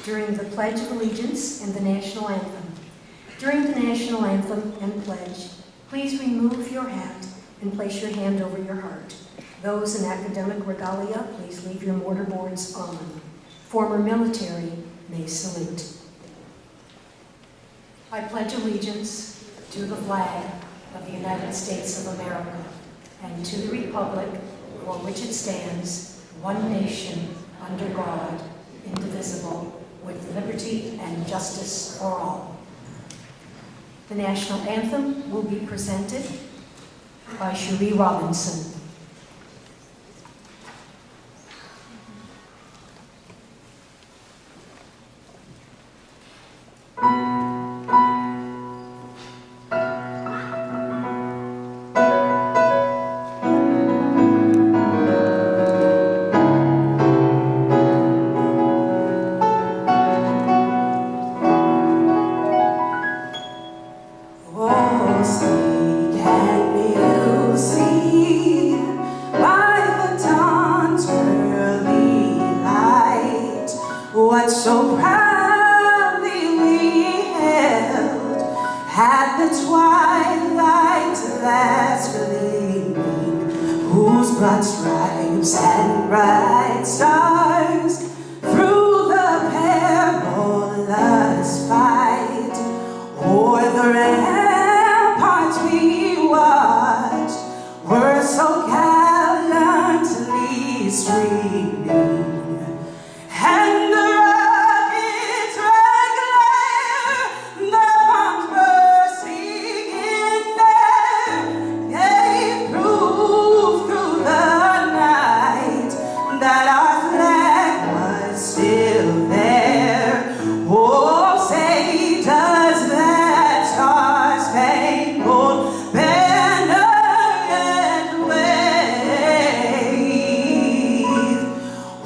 during the Pledge of Allegiance and the National Anthem. During the National Anthem and Pledge, please remove your hat and place your hand over your heart. Those in academic regalia, please leave your mortarboards on. Former military may salute. I pledge allegiance to the flag of the United States of America and to the republic for which it stands, one nation, under God, indivisible, with liberty and justice for all. The national anthem will be presented by Cherie Robinson. What so proudly we held at the twilight's last gleaming, whose broad stripes and bright stars through the perilous fight o'er the ramparts we watched were so gallantly streaming. And the rockets' red glare, the bombs bursting in air, gave proof through the night that our flag was still there. Oh, say, does that star-spangled banner yet wave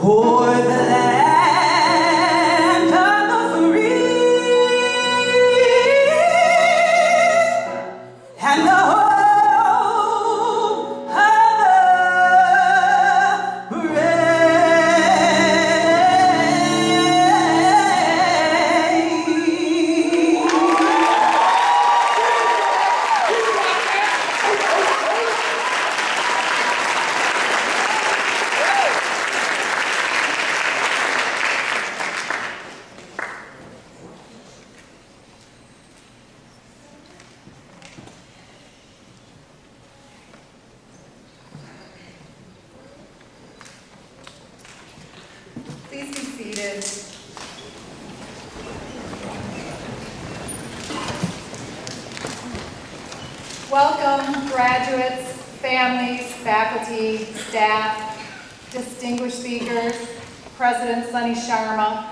o'er the land of the free and the hope of the Please be seated. Welcome, graduates, families, faculty, staff, distinguished speakers, President Sunny Sharma.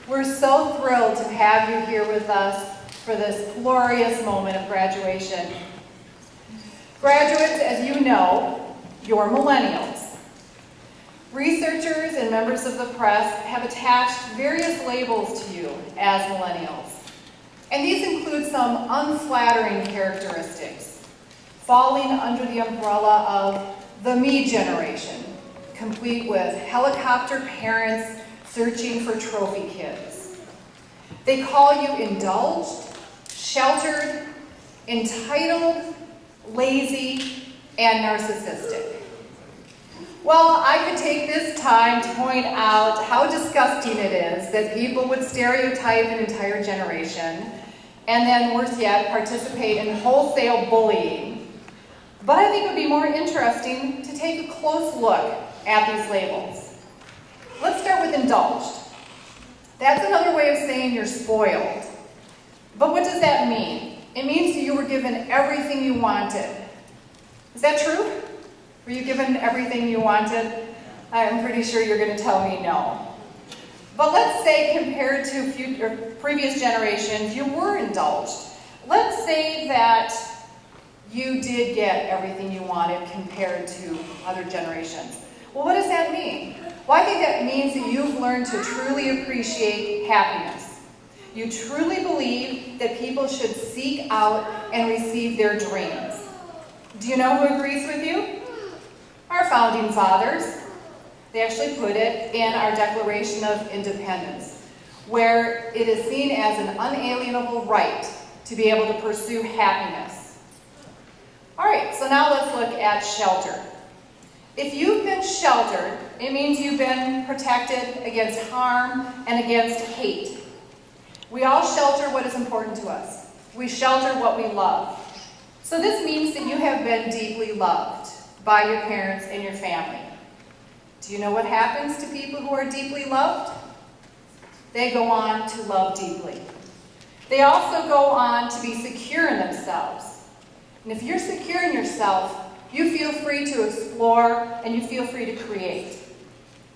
We're so thrilled to have you here with us for this glorious moment of graduation. Graduates, as you know, you're millennials. Researchers and members of the press have attached various labels to you as millennials. And these include some unflattering characteristics, falling under the umbrella of the me generation, complete with helicopter parents searching for trophy kids. They call you indulged, sheltered, entitled, lazy, and narcissistic. Well, I could take this time to point out how disgusting it is that people would stereotype an entire generation and then, worse yet, participate in wholesale bullying. But I think it would be more interesting to take a close look at these labels. Let's start with indulged. That's another way of saying you're spoiled. But what does that mean? It means you were given everything you wanted. Is that true? Were you given everything you wanted? I'm pretty sure you're going to tell me no. But let's say compared to previous generations, you were indulged. Let's say that you did get everything you wanted compared to other generations. Well, what does that mean? Well, I think that means that you've learned to truly appreciate happiness. You truly believe that people should seek out and receive their dreams. Do you know who agrees with you? Our founding fathers. They actually put it in our Declaration of Independence. where it is seen as an unalienable right to be able to pursue happiness. All right, so now let's look at shelter. If you've been sheltered, it means you've been protected against harm and against hate. We all shelter what is important to us. We shelter what we love. So this means that you have been deeply loved by your parents and your family. Do you know what happens to people who are deeply loved? They go on to love deeply. They also go on to be secure in themselves. And if you're secure in yourself, you feel free to explore and you feel free to create.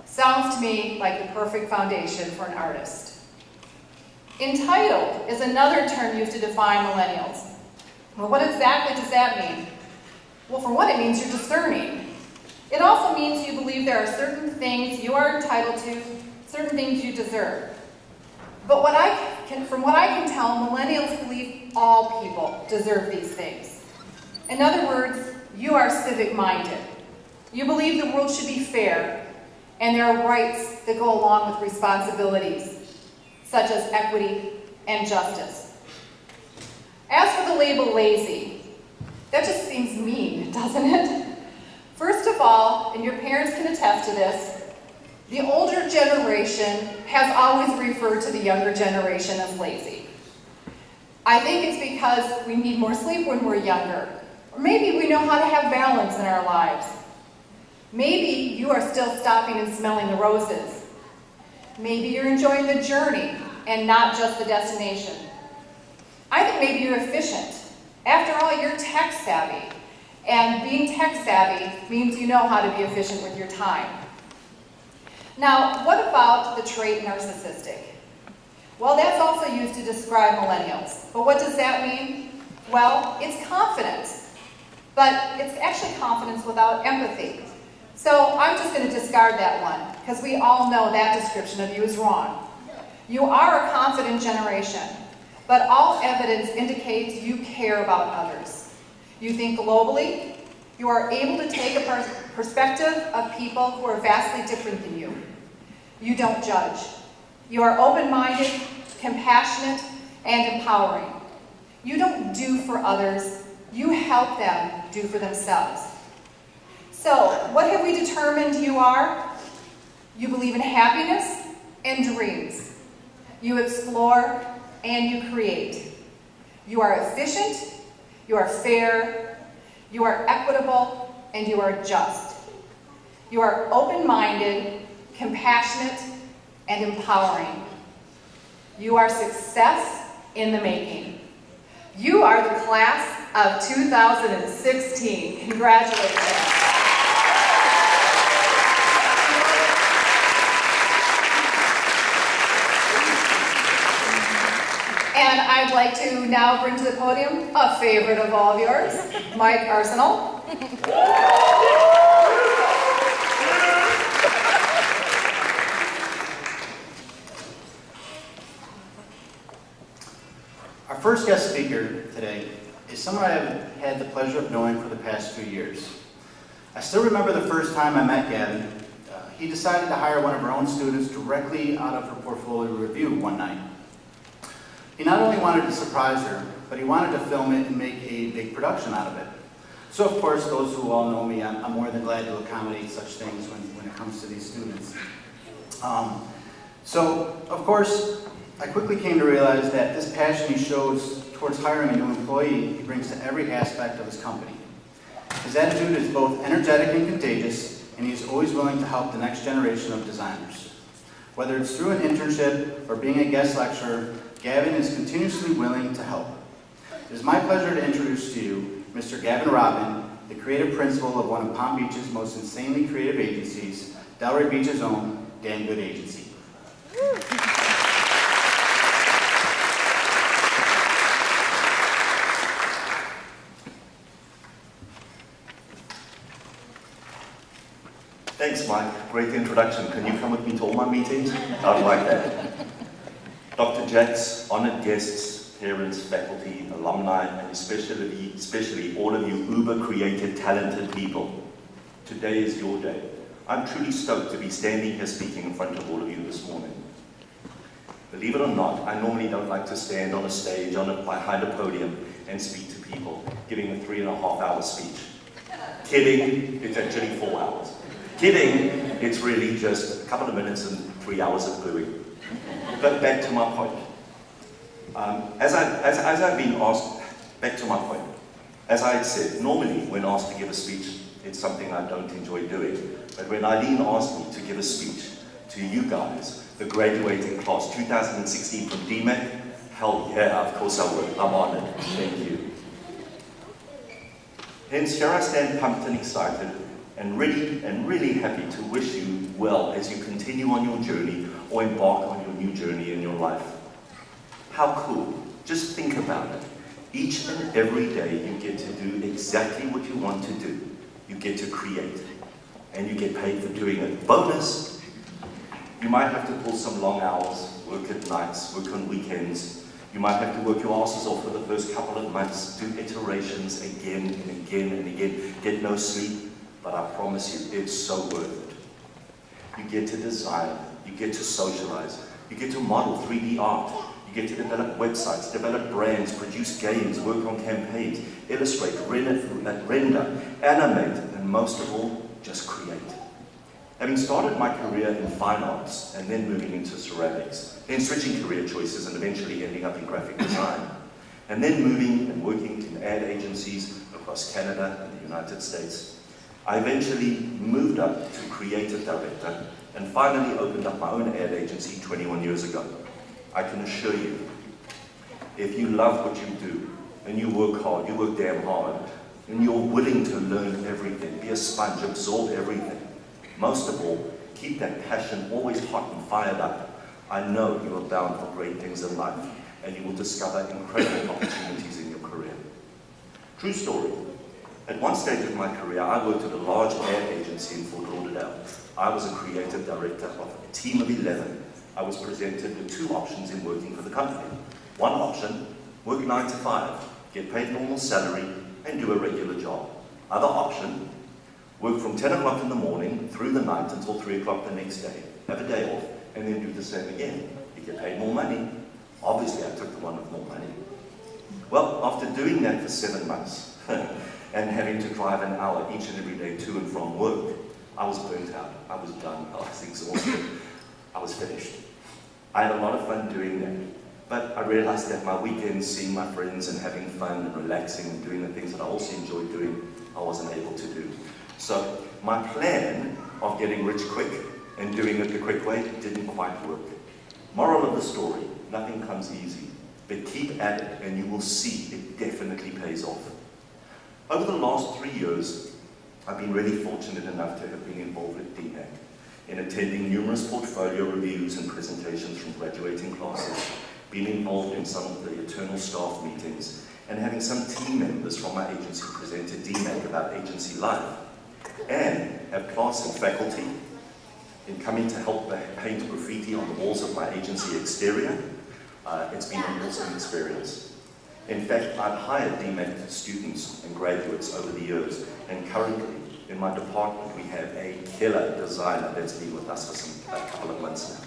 Sounds to me like the perfect foundation for an artist. Entitled is another term used to define millennials. Well, what exactly does that mean? Well, for one, it means you're discerning. It also means you believe there are certain things you are entitled to, certain things you deserve. But from what I can tell, millennials believe all people deserve these things. In other words, you are civic-minded. You believe the world should be fair, and there are rights that go along with responsibilities, such as equity and justice. As for the label lazy, that just seems mean, doesn't it? First of all, and your parents can attest to this, the older generation has always referred to the younger generation as lazy. I think it's because we need more sleep when we're younger. Or maybe we know how to have balance in our lives. Maybe you are still stopping and smelling the roses. Maybe you're enjoying the journey and not just the destination. I think maybe you're efficient. After all, you're tech savvy. And being tech savvy means you know how to be efficient with your time. Now, what about the trait narcissistic? Well, that's also used to describe millennials. But what does that mean? Well, it's confidence. But it's actually confidence without empathy. So I'm just going to discard that one, because we all know that description of you is wrong. You are a confident generation, but all evidence indicates you care about others. You think globally. You are able to take a perspective of people who are vastly different than you. You don't judge. You are open-minded, compassionate, and empowering. You don't do for others. You help them do for themselves. So, what have we determined you are? You believe in happiness and dreams. You explore and you create. You are efficient, you are fair, you are equitable, and you are just. You are open-minded, compassionate, and empowering. You are success in the making. You are the class of 2016. Congratulations. And I'd like to now bring to the podium a favorite of all of yours, Mike Arsenal. Our first guest speaker today is someone I have had the pleasure of knowing for the past 2 years. I still remember the first time I met Gavin. He decided to hire one of our own students directly out of her portfolio review one night. He not only wanted to surprise her, but he wanted to film it and make a big production out of it. So of course, those who all know me, I'm more than glad to accommodate such things when it comes to these students. So of course, I quickly came to realize that this passion he shows towards hiring a new employee, he brings to every aspect of his company. His attitude is both energetic and contagious, and he is always willing to help the next generation of designers. Whether it's through an internship or being a guest lecturer, Gavin is continuously willing to help. It is my pleasure to introduce to you Mr. Gavin Robin, the creative principal of one of Palm Beach's most insanely creative agencies, Delray Beach's own Dan Good Agency. Thanks, Mike. Great introduction. Can you come with me to all my meetings? I'd like that. Dr. Jacks, honored guests, parents, faculty, alumni, and especially all of you uber-creative, talented people. Today is your day. I'm truly stoked to be standing here speaking in front of all of you this morning. Believe it or not, I normally don't like to stand on a stage behind a podium and speak to people, giving a 3.5-hour speech. Kidding, it's actually 4 hours. Kidding, it's really just a couple of minutes and 3 hours of booing. But back to my point. As I've been asked, back to my point. As I had said, normally when asked to give a speech, it's something I don't enjoy doing. But when Eileen asked me to give a speech to you guys, the graduating class 2016 from DMAC, hell yeah, of course I would. I'm honored. Thank you. Hence, here I stand pumped and excited and really happy to wish you well as you continue on your journey or embark on your new journey in your life. How cool. Just think about it. Each and every day you get to do exactly what you want to do. You get to create. And you get paid for doing it. Bonus! You might have to pull some long hours, work at nights, work on weekends. You might have to work your asses off for the first couple of months, do iterations again and again and again, get no sleep, but I promise you, it's so worth it. You get to design, you get to socialize, you get to model 3D art, you get to develop websites, develop brands, produce games, work on campaigns, illustrate, render, animate, and most of all, just create. Having started my career in fine arts and then moving into ceramics, then switching career choices and eventually ending up in graphic design, and then moving and working in ad agencies across Canada and the United States, I eventually moved up to creative director and finally opened up my own ad agency 21 years ago. I can assure you, if you love what you do and you work hard, you work damn hard, and you're willing to learn everything, be a sponge, absorb everything, most of all, keep that passion always hot and fired up, I know you are bound for great things in life and you will discover incredible opportunities in your career. True story. At one stage of my career, I worked at a large ad agency in Fort Lauderdale. I was a creative director of a team of 11. I was presented with two options in working for the company. One option, work 9 to 5, get paid normal salary, and do a regular job. Other option, work from 10 o'clock in the morning through the night until 3 o'clock the next day, have a day off, and then do the same again. You get paid more money. Obviously, I took the one with more money. Well, after doing that for 7 months, and having to drive an hour each and every day to and from work, I was burnt out. I was done. I was exhausted. I was finished. I had a lot of fun doing that. But I realized that my weekends, seeing my friends and having fun and relaxing and doing the things that I also enjoyed doing, I wasn't able to do. So my plan of getting rich quick and doing it the quick way didn't quite work. Moral of the story, nothing comes easy. But keep at it and you will see it definitely pays off. Over the last 3 years, I've been really fortunate enough to have been involved with DMAC in attending numerous portfolio reviews and presentations from graduating classes, being involved in some of the eternal staff meetings, and having some team members from my agency present to DMAC about agency life, and have class and faculty in coming to help paint graffiti on the walls of my agency exterior. It's been an awesome experience. In fact, I've hired DMAC students and graduates over the years, and currently in my department we have a killer designer that's been with us for a couple of months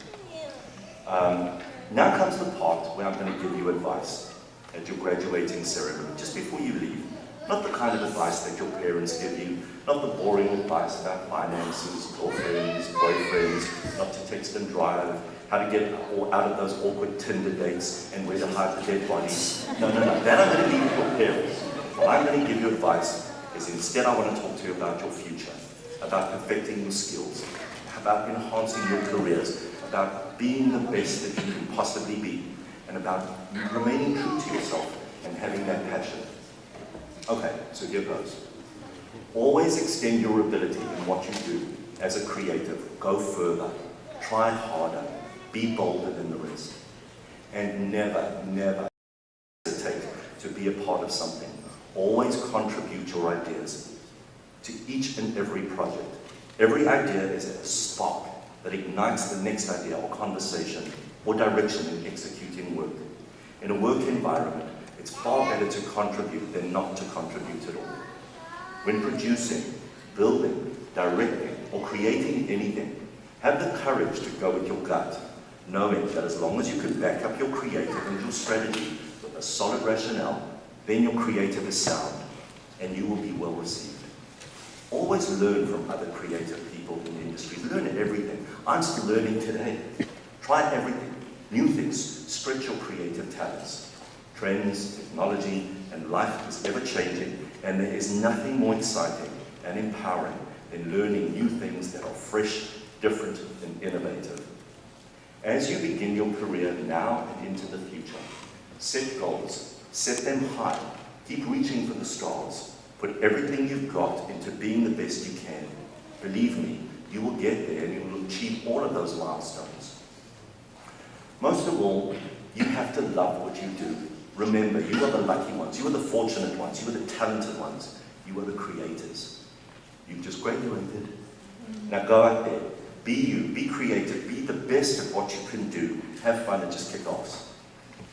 now. Now comes the part where I'm going to give you advice at your graduating ceremony, just before you leave. Not the kind of advice that your parents give you, not the boring advice about finances, girlfriends, boyfriends, not to text and drive, how to get out of those awkward Tinder dates and where to hide the dead bodies. No. That I'm going to leave with your parents. What I'm going to give you advice is instead I want to talk to you about your future, about perfecting your skills, about enhancing your careers, about being the best that you can possibly be, and about remaining true to yourself and having that passion. Okay, so here goes. Always extend your ability in what you do as a creative. Go further, try harder, be bolder than the rest. And never hesitate to be a part of something. Always contribute your ideas to each and every project. Every idea is a spark that ignites the next idea or conversation or direction in executing work. In a work environment, it's far better to contribute than not to contribute at all. When producing, building, directing, or creating anything, have the courage to go with your gut. knowing that as long as you can back up your creative and your strategy with a solid rationale, then your creative is sound and you will be well received. Always learn from other creative people in the industry. Learn everything. I'm still learning today. Try everything. New things. Stretch your creative talents. Trends, technology, and life is ever changing, and there is nothing more exciting and empowering than learning new things that are fresh, different, and innovative. As you begin your career now and into the future, set goals. Set them high. Keep reaching for the stars. Put everything you've got into being the best you can. Believe me, you will get there and you will achieve all of those milestones. Most of all, you have to love what you do. Remember, you are the lucky ones, you are the fortunate ones, you are the talented ones, you are the creators. You've just graduated. Now go out there, be you, be creative, be the best at what you can do. Have fun and just kick off.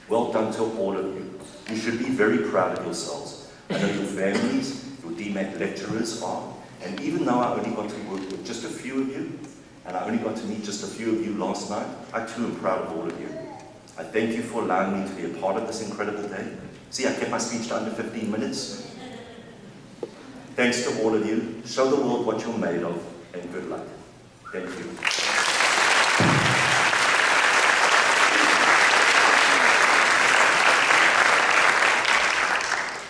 Well done to all of you. You should be very proud of yourselves. I know your families, your DMAC lecturers are, and even though I only got to work with just a few of you, and I only got to meet just a few of you last night, I too am proud of all of you. I thank you for allowing me to be a part of this incredible day. See, I kept my speech to under 15 minutes. Thanks to all of you. Show the world what you're made of, and good luck. Thank you.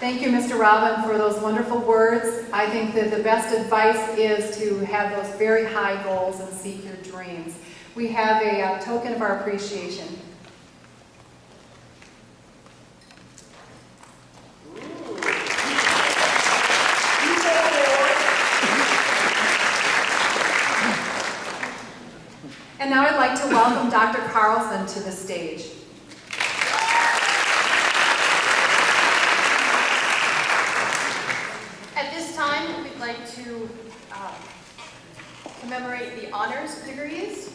Thank you, Mr. Robin, for those wonderful words. I think that the best advice is to have those very high goals and seek your dreams. We have a token of our appreciation. And now I'd like to welcome Dr. Carlson to the stage. At this time, we'd like to commemorate the honors degrees.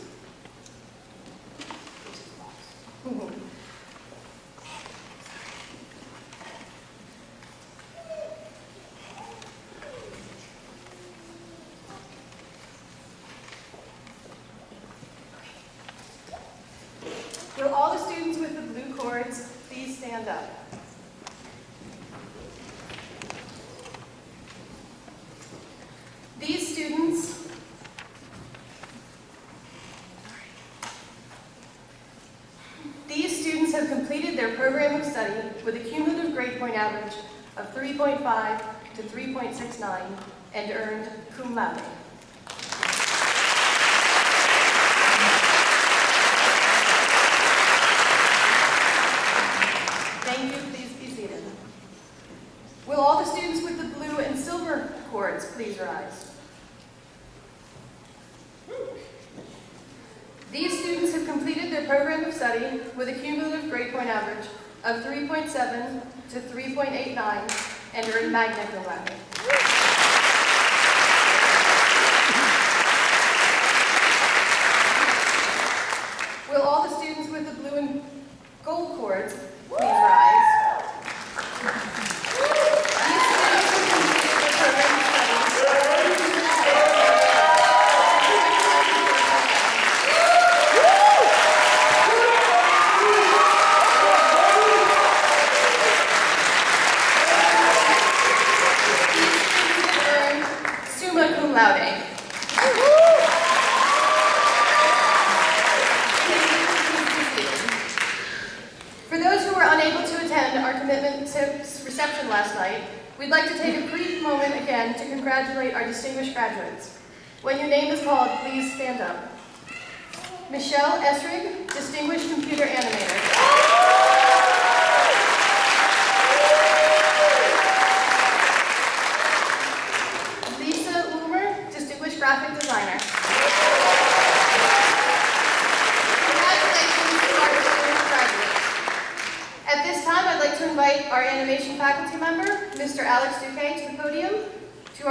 Will all the students with the blue cords please stand up? These students have completed their program of study with a cumulative grade point average of 3.5 to 3.69 and earned cum laude. Thank you. Please be seated. Will all the students with the blue and silver cords please rise? These students have completed their program of study with a cumulative grade point average of 3.7 to 3.89 and earned magna cum laude. Will all the students with the blue and gold cords please rise? For those who were unable to attend our commitment to reception last night, we'd like to take a brief moment again to congratulate our distinguished graduates. When your name is called, please stand up. Michelle Esrig, Distinguished Computer Animator. Graphic designer. Congratulations to our distinguished graduates. At this time, I'd like to invite our animation faculty member, Mr. Alex Duque, to the podium to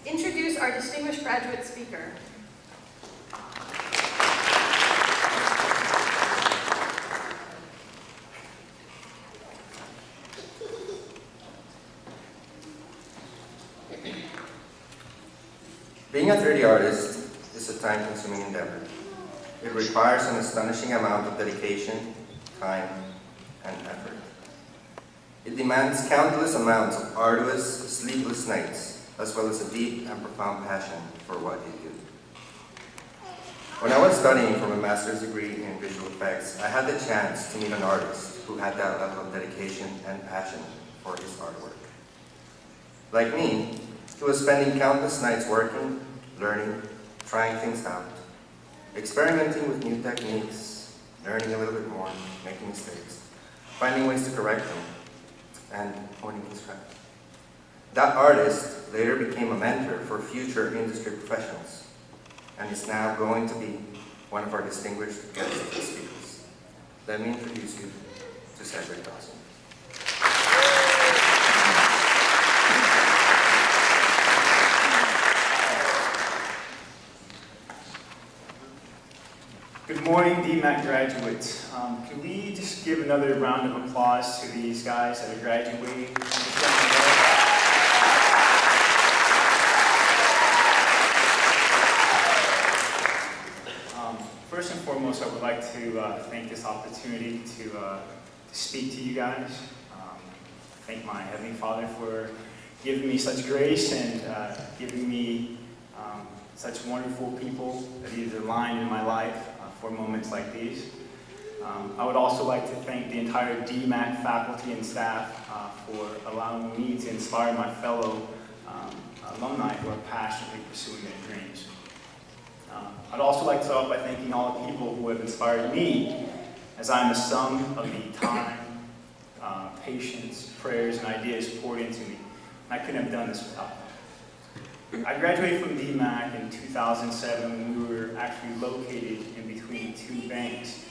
introduce our distinguished graduate speaker. Being a 3D artist is a time-consuming endeavor. It requires an astonishing amount of dedication, time, and effort. It demands countless amounts of arduous, sleepless nights, as well as a deep and profound passion for what you do. When I was studying for my master's degree in visual effects, I had the chance to meet an artist who had that level of dedication and passion for his artwork. Like me, he was spending countless nights working, learning, trying things out, experimenting with new techniques, learning a little bit more, making mistakes, finding ways to correct them, and honing his craft. That artist later became a mentor for future industry professionals, and is now going to be one of our distinguished guest speakers. Let me introduce you to Cedric Dawson. Good morning, DMAC graduates. Can we just give another round of applause to these guys that are graduating? First and foremost, I would like to thank this opportunity to speak to you guys. Thank my Heavenly Father for giving me such grace and giving me such wonderful people that He's aligned in my life for moments like these. I would also like to thank the entire DMAC faculty and staff for allowing me to inspire my fellow alumni who are passionately pursuing their dreams. I'd also like to start by thanking all the people who have inspired me, as I am the sum of the time, patience, prayers, and ideas poured into me. I couldn't have done this without them. I graduated from DMAC in 2007 when we were actually located in between two banks.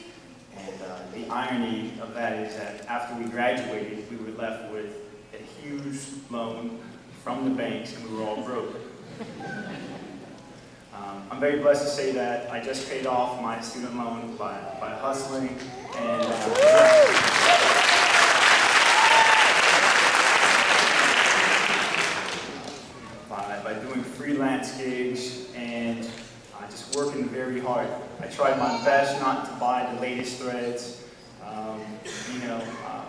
And the irony of that is that after we graduated, we were left with a huge loan from the banks, and we were all broke. I'm very blessed to say that I just paid off my student loan by hustling and by doing freelance gigs and just working very hard. I tried my best not to buy the latest threads.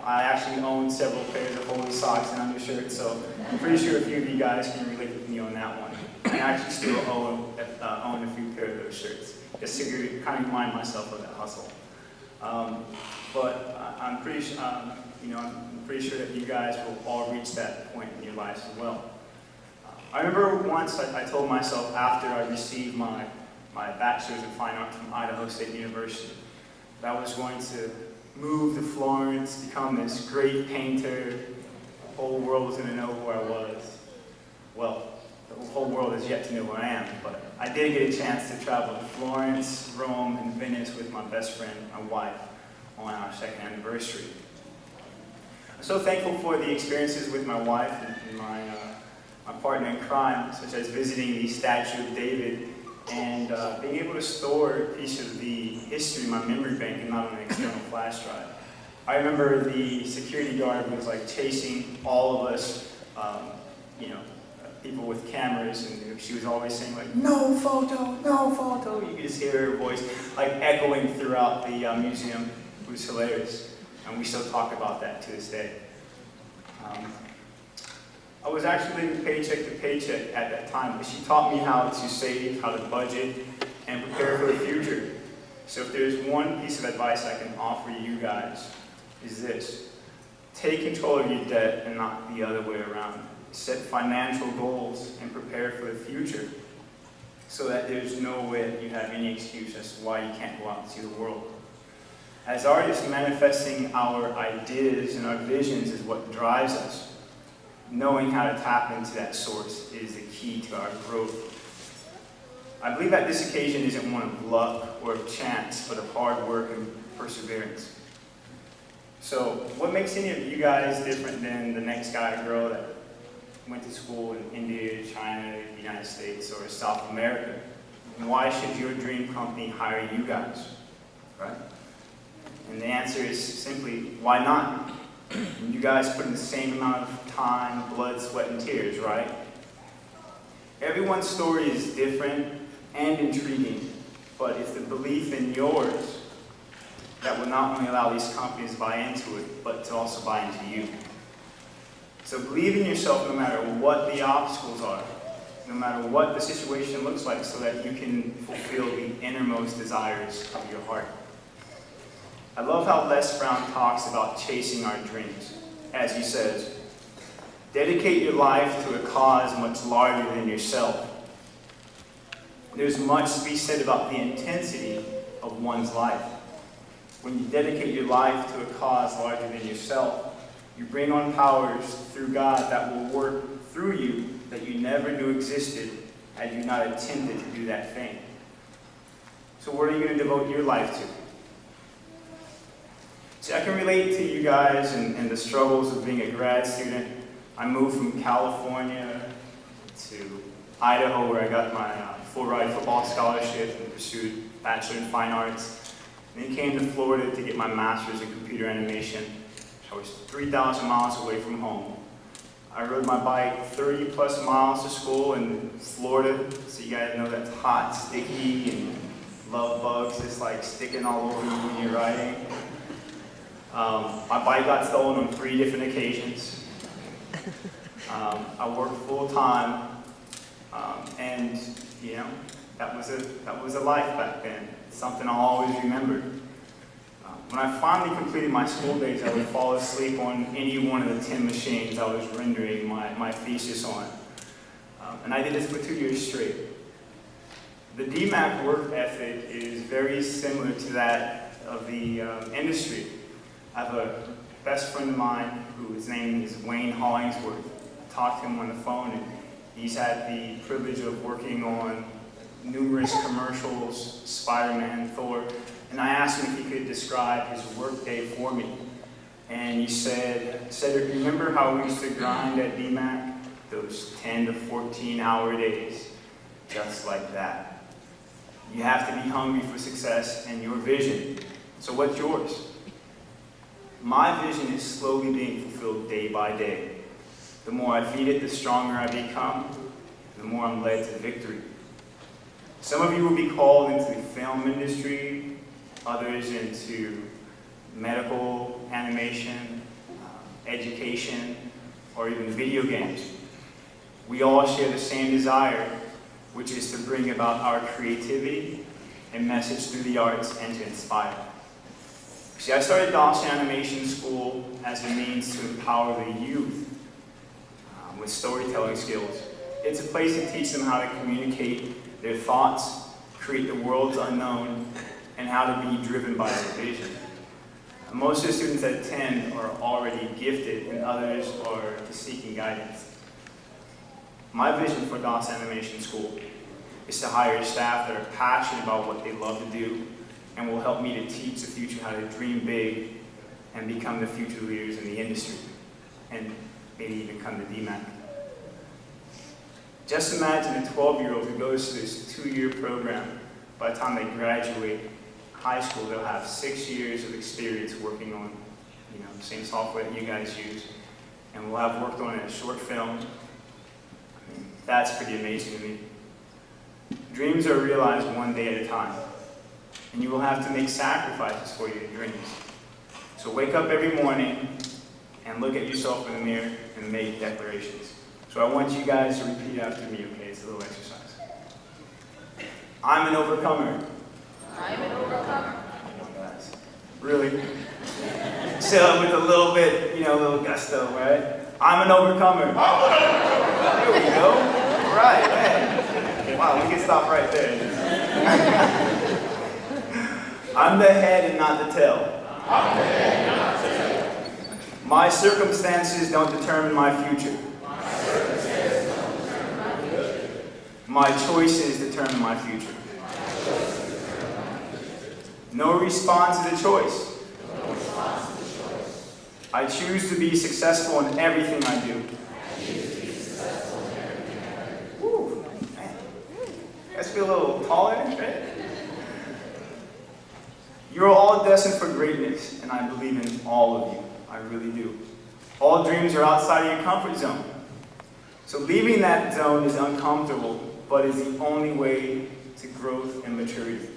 I actually own several pairs of holy socks and undershirts, so I'm pretty sure a few of you guys can relate with me on that one. I actually still own a few pairs of those shirts, just to kind of remind myself of that hustle. But I'm pretty sure that you guys will all reach that point in your lives as well. I remember once I told myself after I received my bachelor's in fine art from Idaho State University that I was going to move to Florence, become this great painter. The whole world was going to know who I was. Well, the whole world is yet to know who I am, but I did get a chance to travel to Florence, Rome, and Venice with my best friend, my wife, on our second anniversary. I'm so thankful for the experiences with my wife and my partner in crime, such as visiting the statue of David and being able to store a piece of the history in my memory bank and not on an external flash drive. I remember the security guard was like chasing all of us, people with cameras, and she was always saying like, "No photo, no photo." You could just hear her voice like echoing throughout the museum. It was hilarious, and we still talk about that to this day. I was actually living paycheck to paycheck at that time, but she taught me how to save, how to budget, and prepare for the future. So if there's one piece of advice I can offer you guys, is this: take control of your debt and not the other way around. Set financial goals and prepare for the future so that there's no way that you have any excuse as to why you can't go out and see the world. As artists, manifesting our ideas and our visions is what drives us. Knowing how to tap into that source is the key to our growth. I believe that this occasion isn't one of luck or of chance, but of hard work and perseverance. So, what makes any of you guys different than the next guy or girl that went to school in India, China, the United States, or South America? And why should your dream company hire you guys? Right? And the answer is simply, why not? You guys put in the same amount of time, blood, sweat, and tears, right? Everyone's story is different and intriguing. but it's the belief in yours that will not only allow these companies to buy into it, but to also buy into you. So believe in yourself no matter what the obstacles are, no matter what the situation looks like, so that you can fulfill the innermost desires of your heart. I love how Les Brown talks about chasing our dreams, as he says, dedicate your life to a cause much larger than yourself. There's much to be said about the intensity of one's life. When you dedicate your life to a cause larger than yourself, you bring on powers through God that will work through you that you never knew existed had you not attempted to do that thing. So what are you going to devote your life to? See, I can relate to you guys and the struggles of being a grad student. I moved from California to Idaho, where I got my full-ride football scholarship and pursued Bachelor in Fine Arts. And then came to Florida to get my master's in computer animation. I was 3,000 miles away from home. I rode my bike 30 plus miles to school in Florida, so you guys know that's hot, sticky, and love bugs just like sticking all over you when you're riding. My bike got stolen on 3 different occasions. I worked full time, and you know that was a life back then. Something I'll always remember. When I finally completed my school days, I would fall asleep on any one of the 10 machines I was rendering my thesis on. And I did this for 2 years straight. The DMAC work ethic is very similar to that of the industry. I have a best friend of mine whose name is Wayne Hollingsworth. I talked to him on the phone, and he's had the privilege of working on numerous commercials, Spider-Man, Thor. And I asked him if he could describe his workday for me. And he said, remember how we used to grind at DMAC? Those 10 to 14 hour days, just like that. You have to be hungry for success and your vision. So what's yours? My vision is slowly being fulfilled day by day. The more I feed it, the stronger I become, the more I'm led to victory. Some of you will be called into the film industry, others into medical, animation, education, or even video games. We all share the same desire, which is to bring about our creativity and message through the arts and to inspire. See, I started Dawson Animation School as a means to empower the youth with storytelling skills. It's a place to teach them how to communicate their thoughts, create the world's unknown, and how to be driven by their vision. Most of the students that attend are already gifted, and others are seeking guidance. My vision for Dawson Animation School is to hire staff that are passionate about what they love to do and will help me to teach the future how to dream big and become the future leaders in the industry, and maybe even come to DMAC. Just imagine a 12-year-old who goes through this 2-year program. By the time they graduate high school, they'll have 6 years of experience working on, the same software that you guys use, and we'll have worked on a short film. That's pretty amazing to me. Dreams are realized one day at a time, and you will have to make sacrifices for your dreams. So wake up every morning and look at yourself in the mirror and make declarations. So I want you guys to repeat after me, okay? It's a little exercise. I'm an overcomer. I'm an overcomer. Really? So with a little bit, a little gusto, right? I'm an overcomer. There we go. All right, man. Wow, we can stop right there. I'm the head and not the tail. I'm the head and not the tail. My circumstances don't determine my future. My circumstances don't determine my future. My choices determine my future. No response is a choice. No response is a choice. I choose to be successful in everything I do. I choose to be successful in everything I do. Woo, man. You guys feel a little taller, right? You're all destined for greatness, and I believe in all of you. I really do. All dreams are outside of your comfort zone. So leaving that zone is uncomfortable, but is the only way to growth and maturity.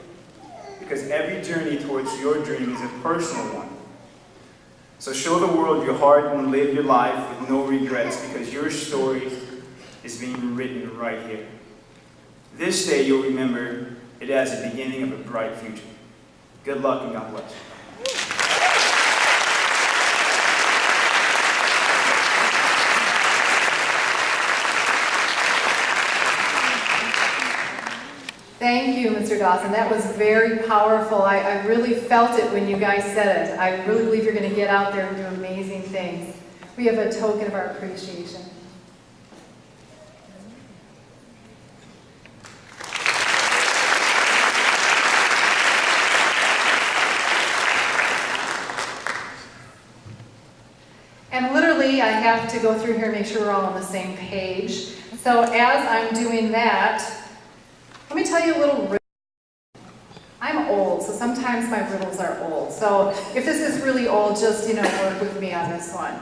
because every journey towards your dream is a personal one. So show the world your heart and live your life with no regrets, because your story is being written right here. This day you'll remember it as the beginning of a bright future. Good luck and God bless. Thank you, Mr. Dawson. That was very powerful. I really felt it when you guys said it. I really believe you're going to get out there and do amazing things. We have a token of our appreciation. And literally, I have to go through here and make sure we're all on the same page. So as I'm doing that, let me tell you a little riddle. I'm old, so sometimes my riddles are old. So if this is really old, just, work with me on this one.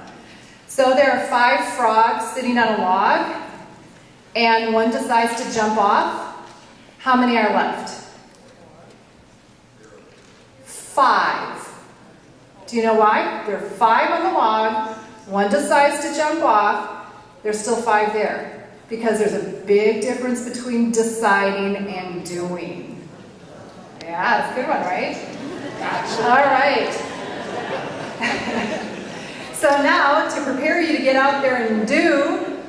So there are 5 frogs sitting on a log, and one decides to jump off. How many are left? 5. Do you know why? There are 5 on the log. One decides to jump off. There's still 5 there. Because there's a big difference between deciding and doing. Yeah, that's a good one, right? All right. So now, to prepare you to get out there and do,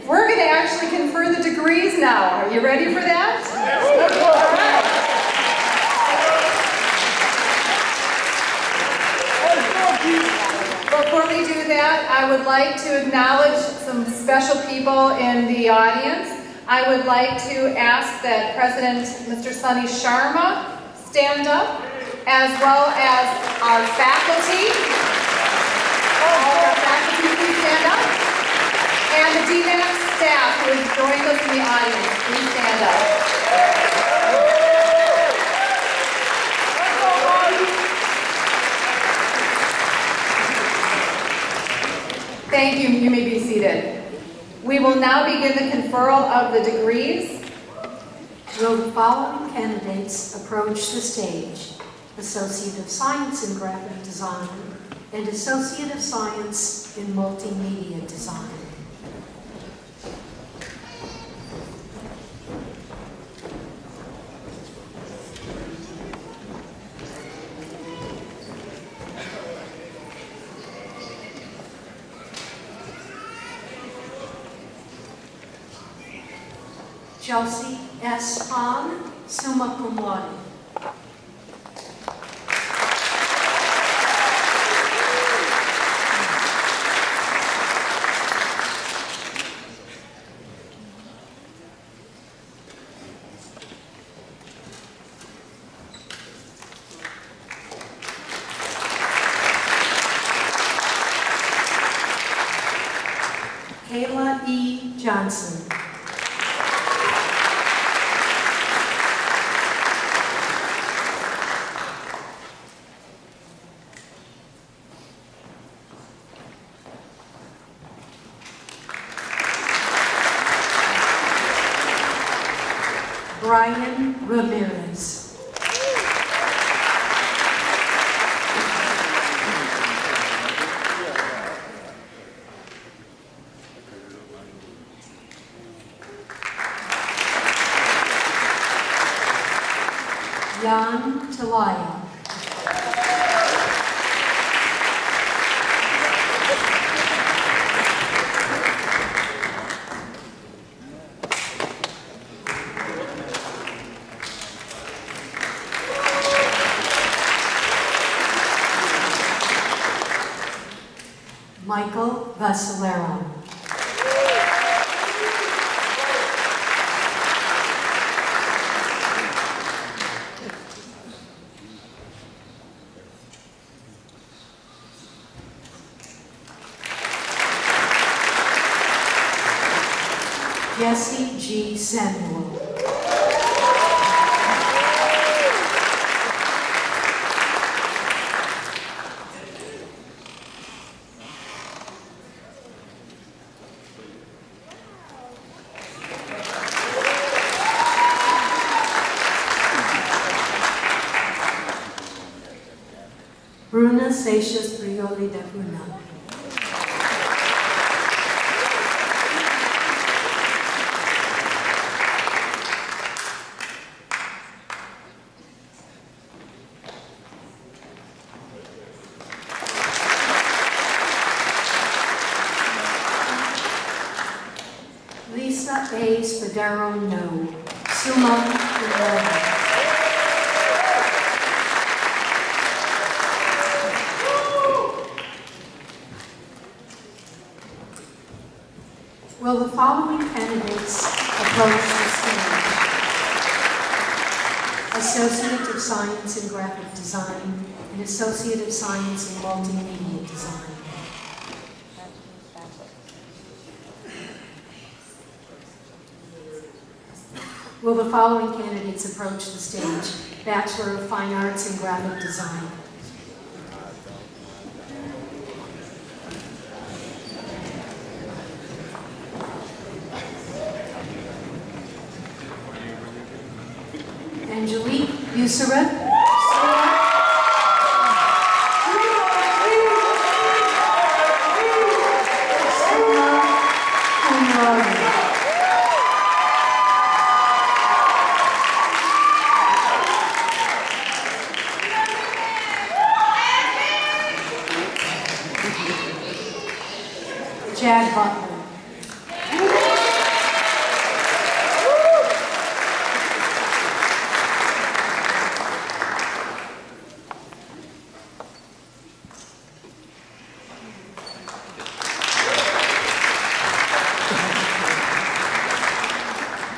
we're going to actually confer the degrees now. Are you ready for that? All right. Before we do that, I would like to acknowledge some special people in the audience. I would like to ask that President Mr. Sunny Sharma stand up, as well as our faculty. All of our faculty, please stand up. And the DMAC staff who has joined us in the audience, please stand up. Thank you. You may be seated. We will now begin the conferral of the degrees. Will the following candidates approach the stage? Associate of Science in Graphic Design and Associate of Science in Multimedia Design. Chelsea S. Hahn, summa cum laude. Kayla E. Johnson. Brian Ramirez. Jan Talaya. Michael Vassalero. Jesse G. Samuel. Ignatius Brioli de Luna. Lisa A. Spadaro No, summa cum laude. Will the following candidates approach the stage? Associate of Science in Graphic Design and Associate of Science in Multimedia Design. Will the following candidates approach the stage? Bachelor of Fine Arts in Graphic Design. Angelique Busseret. Chad Butler.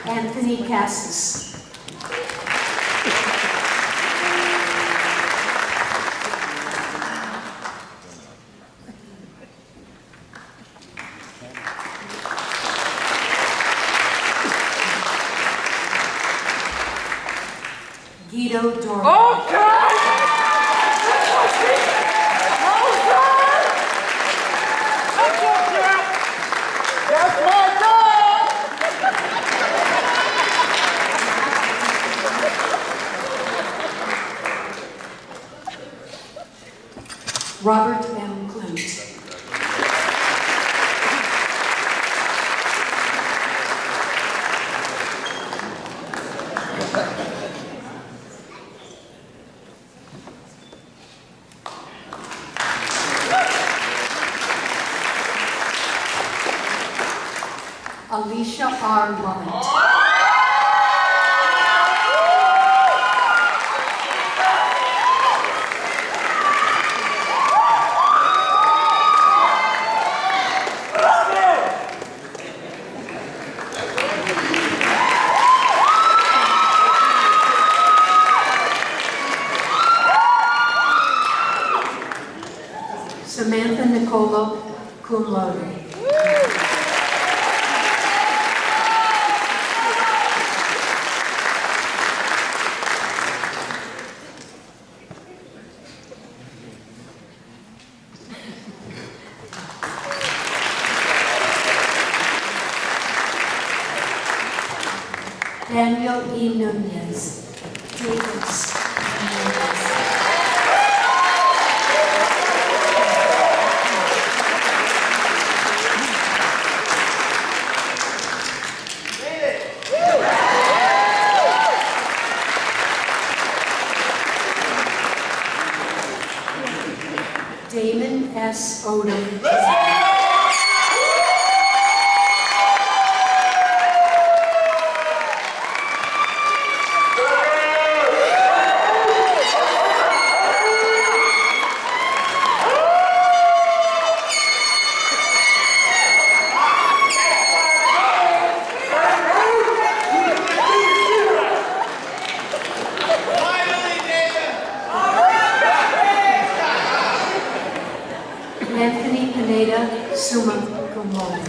Anthony Cassis. Guido Dorman. Robert M. Klimt. Alicia R. Lovett. Samantha Nicola, cum laude. Daniel E. Nunez, Davis. Damon S. Odom. Anthony Pineda, summa cum laude.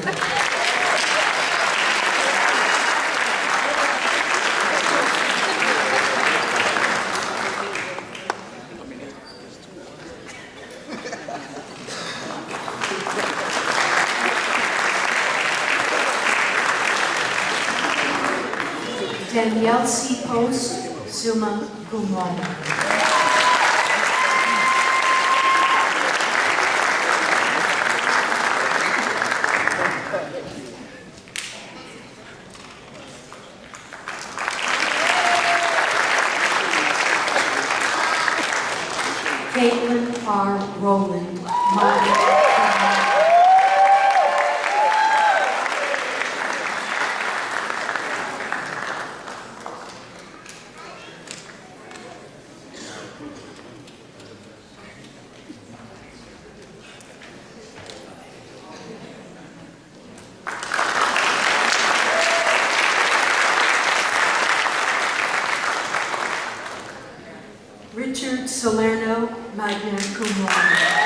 Danielle C. Post, summa cum laude. magna cum laude. Richard Salerno, magna cum laude.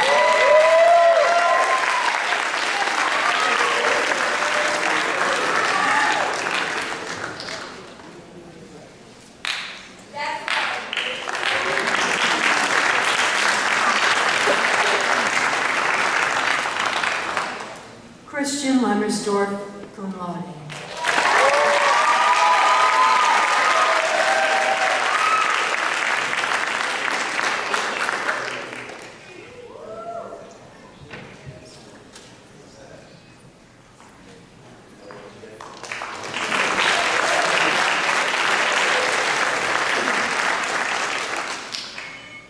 Christian Lemmersdorf, cum laude.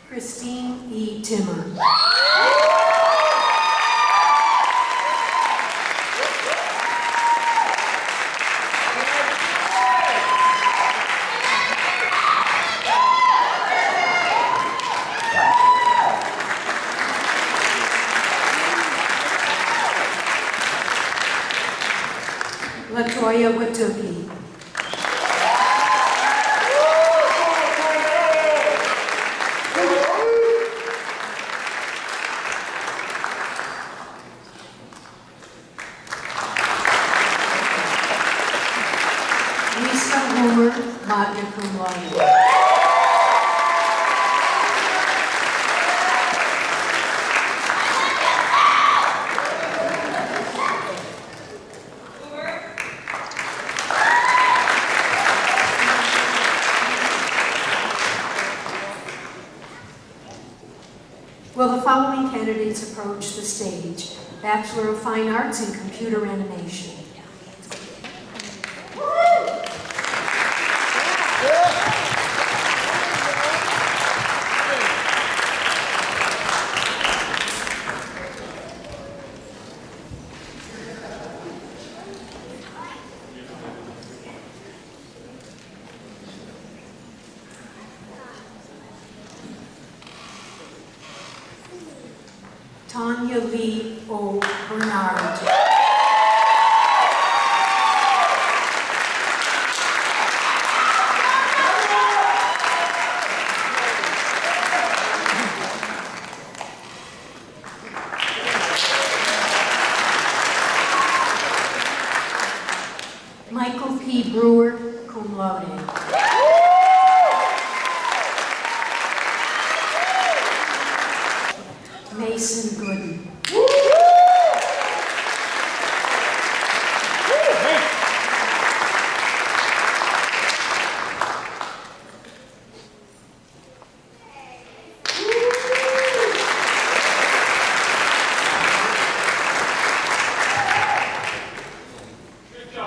Christine E. Timmer. Latoya Watuki. Lisa Homer, magna cum laude. Will the following candidates approach the stage? Bachelor of Fine Arts in Computer Animation. Tanya Lee O. Bernard. Michael P. Brewer, cum laude. Mason Gooden.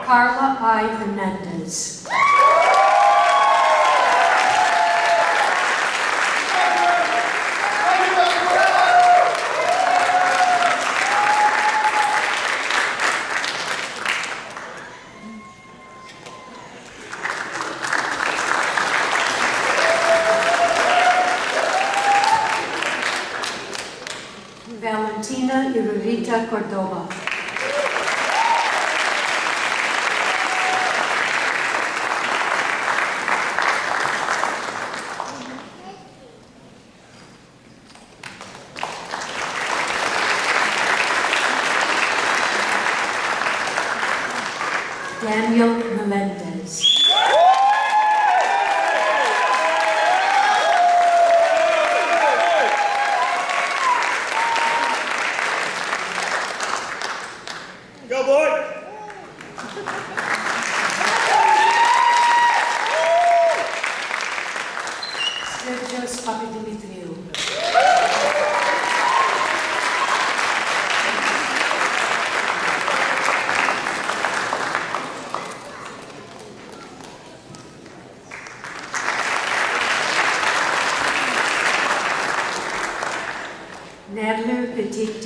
Carla I. Hernandez. Valentina Irurita Cordova. Daniel Melendez. Go, boy! Sergios Papadimitriou.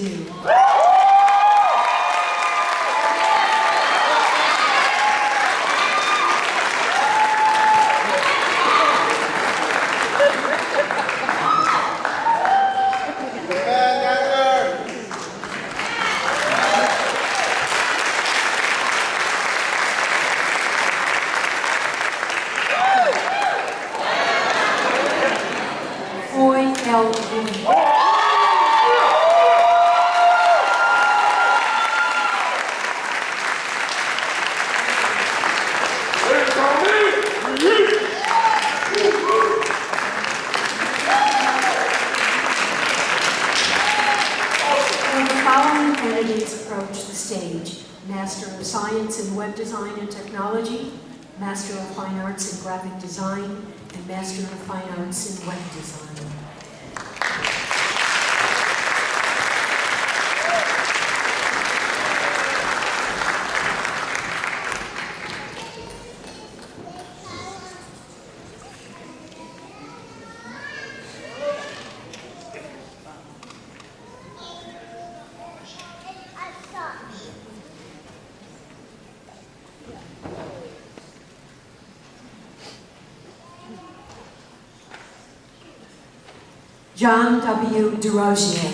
you. Approach the stage. Master of Science in Web Design and Technology, Master of Fine Arts in Graphic Design, and Master of Fine Arts in Web Design. John W. DeRosier.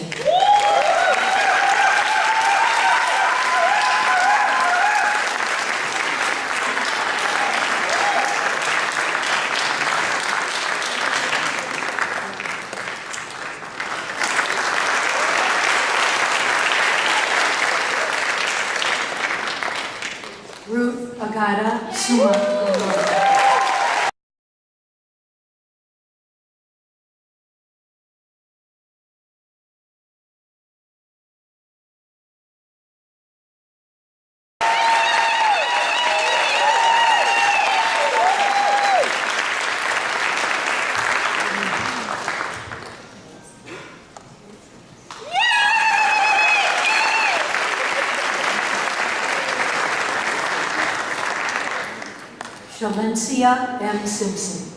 Ruth Agata Suma. Shalencia M. Simpson.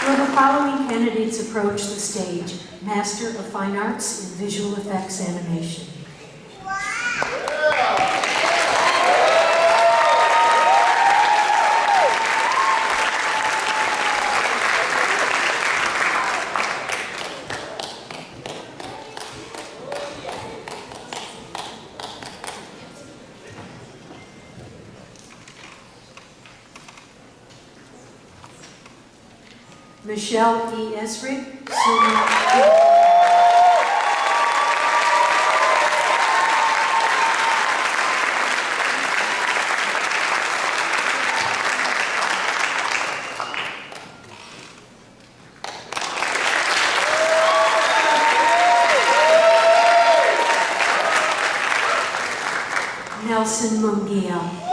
Will the following candidates approach the stage? Master of Fine Arts in Visual Effects Animation. Michelle E. Esrig, summa cum. Nelson Mungia.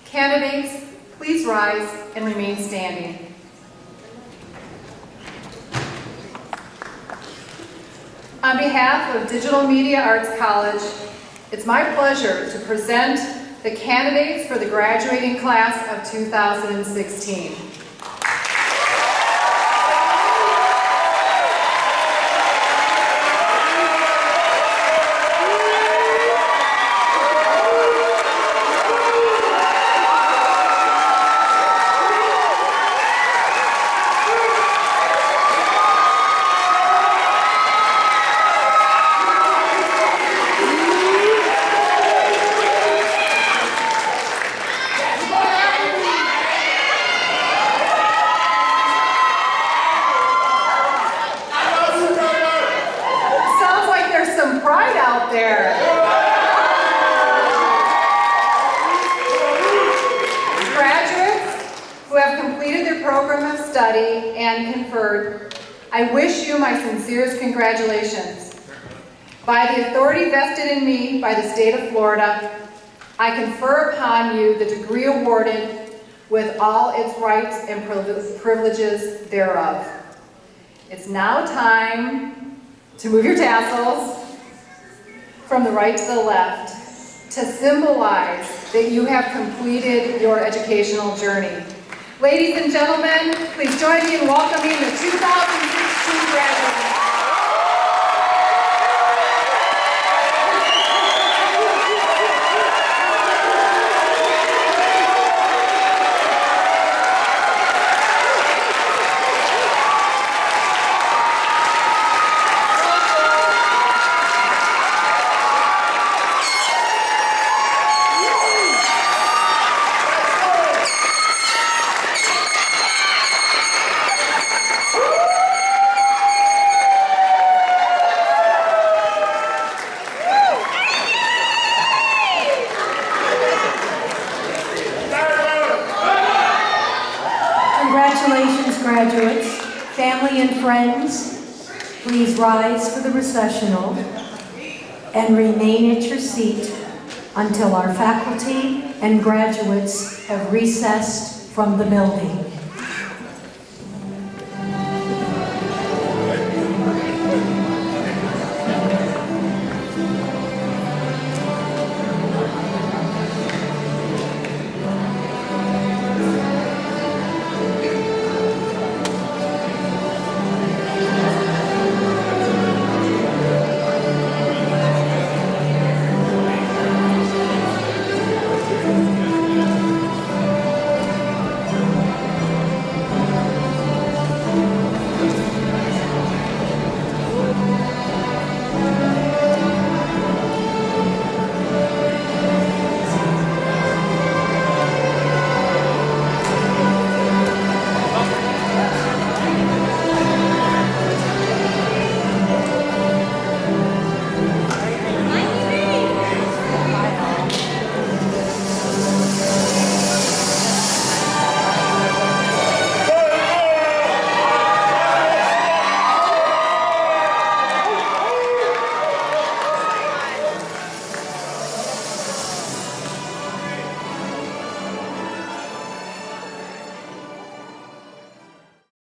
Candidates, please rise and remain standing. On behalf of Digital Media Arts College, it's my pleasure to present the candidates for the graduating class of 2016. study and conferred, I wish you my sincerest congratulations. By the authority vested in me by the state of Florida, I confer upon you the degree awarded with all its rights and privileges thereof. It's now time to move your tassels from the right to the left to symbolize that you have completed your educational journey. Ladies and gentlemen, please join me in welcoming the 2016 graduates. Congratulations, graduates, family and friends. Please rise for the recessional and remain at your seat until our faculty and graduates have recessed from the building.